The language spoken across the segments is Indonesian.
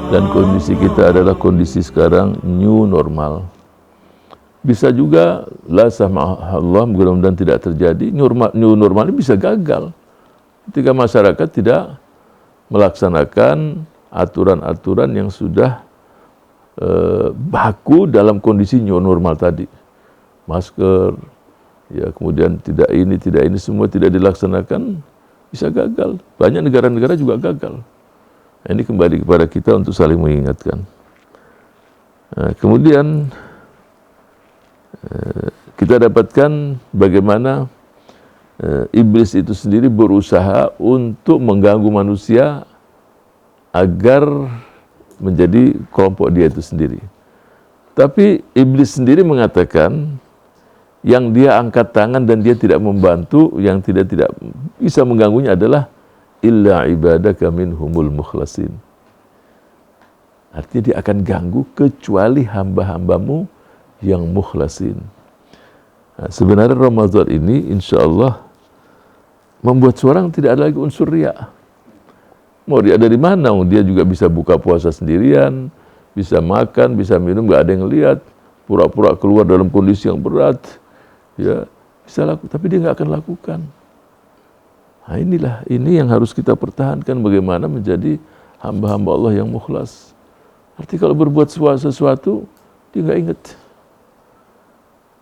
Dan kondisi kita adalah kondisi sekarang new normal. Bisa juga la samahallah, mudah-mudahan tidak terjadi, new normal ini bisa gagal ketika masyarakat tidak melaksanakan aturan-aturan yang sudah baku dalam kondisi new normal tadi. Masker, ya kemudian tidak ini semua tidak dilaksanakan, bisa gagal. Banyak negara-negara juga gagal. Nah, ini kembali kepada kita untuk saling mengingatkan. Nah, kemudian kita dapatkan bagaimana iblis itu sendiri berusaha untuk mengganggu manusia agar menjadi kelompok dia itu sendiri. Tapi iblis sendiri mengatakan yang dia angkat tangan dan dia tidak membantu, yang tidak bisa mengganggunya adalah illa ibadaka minhumul mukhlasin. Artinya dia akan ganggu kecuali hamba-hambamu yang mukhlasin. Nah, sebenarnya Ramadan ini insya Allah membuat seorang tidak ada lagi unsur riya. Mau riya dari mana? Dia juga bisa buka puasa sendirian, bisa makan, bisa minum, gak ada yang lihat, pura-pura keluar dalam kondisi yang berat, ya bisa lakukan, tapi dia gak akan lakukan. Nah ini yang harus kita pertahankan, bagaimana menjadi hamba-hamba Allah yang mukhlas. Artinya kalau berbuat sesuatu, dia nggak ingat.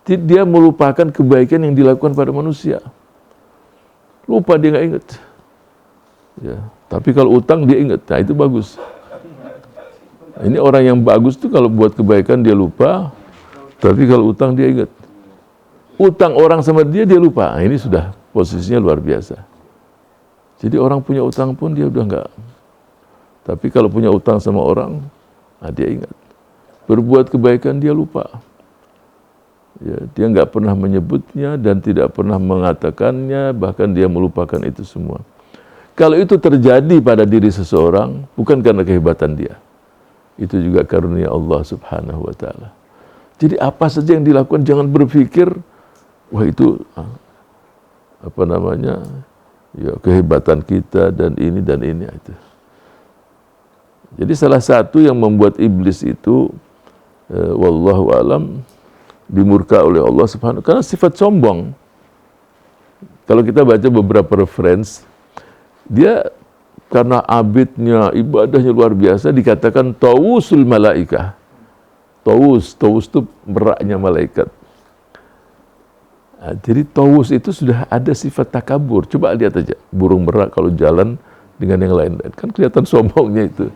Dia melupakan kebaikan yang dilakukan pada manusia. Lupa, dia nggak ingat. Ya, tapi kalau utang dia ingat, nah itu bagus. Nah, ini orang yang bagus tuh kalau buat kebaikan dia lupa, tapi kalau utang dia ingat. Utang orang sama dia lupa, nah, ini sudah posisinya luar biasa. Jadi orang punya utang pun dia udah enggak. Tapi kalau punya utang sama orang, nah dia ingat. Berbuat kebaikan dia lupa. Ya, dia enggak pernah menyebutnya dan tidak pernah mengatakannya, bahkan dia melupakan itu semua. Kalau itu terjadi pada diri seseorang, bukan karena kehebatan dia. Itu juga karunia Allah Subhanahu wa taala. Jadi apa saja yang dilakukan jangan berpikir wah itu ya kehebatan kita dan ini itu. Jadi salah satu yang membuat iblis itu wallahu alam dimurka oleh Allah Subhanahu karena sifat sombong. Kalau kita baca beberapa referensi, dia karena abidnya, ibadahnya luar biasa dikatakan tawusul malaikah. Tawus itu meraknya malaikat. Nah, jadi tawus itu sudah ada sifat takabur. Coba lihat aja, burung merak kalau jalan dengan yang lain, kan kelihatan sombongnya itu.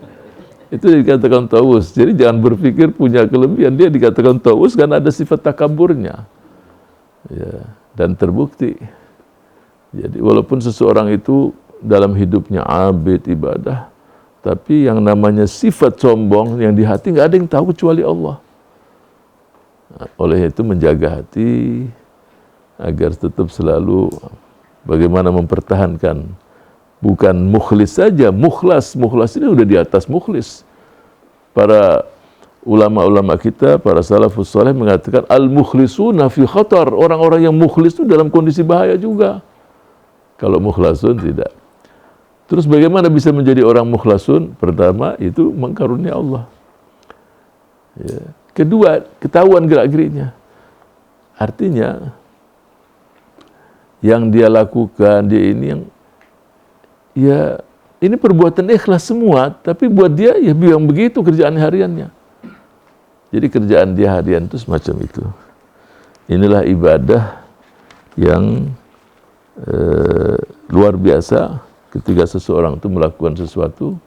Itu dikatakan tawus. Jadi jangan berpikir punya kelebihan, dia dikatakan tawus karena ada sifat takaburnya. Ya, dan terbukti. Jadi walaupun seseorang itu dalam hidupnya abid, ibadah, tapi yang namanya sifat sombong yang di hati nggak ada yang tahu kecuali Allah. Nah, oleh itu menjaga hati, agar tetap selalu bagaimana mempertahankan bukan mukhlis saja, mukhlas ini udah di atas mukhlis. Para ulama-ulama kita, para salafus saleh mengatakan al-mukhlisuna fi khatar, orang-orang yang mukhlis itu dalam kondisi bahaya juga. Kalau mukhlasun tidak. Terus bagaimana bisa menjadi orang mukhlasun? Pertama itu mengkarunia Allah. Ya. Kedua, ketahuan gerak-geriknya. Artinya yang dia lakukan, dia ini yang ya ini perbuatan ikhlas semua, tapi buat dia ya bilang begitu kerjaan hariannya. Jadi kerjaan dia harian itu semacam itu. Inilah ibadah yang luar biasa ketika seseorang itu melakukan sesuatu,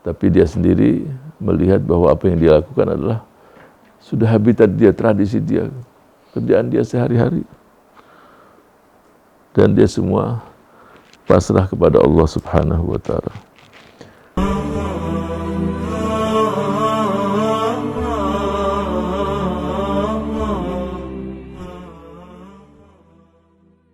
tapi dia sendiri melihat bahwa apa yang dia lakukan adalah sudah habitat dia, tradisi dia, kerjaan dia sehari-hari. Dan dia semua pasrah kepada Allah Subhanahu wa taala.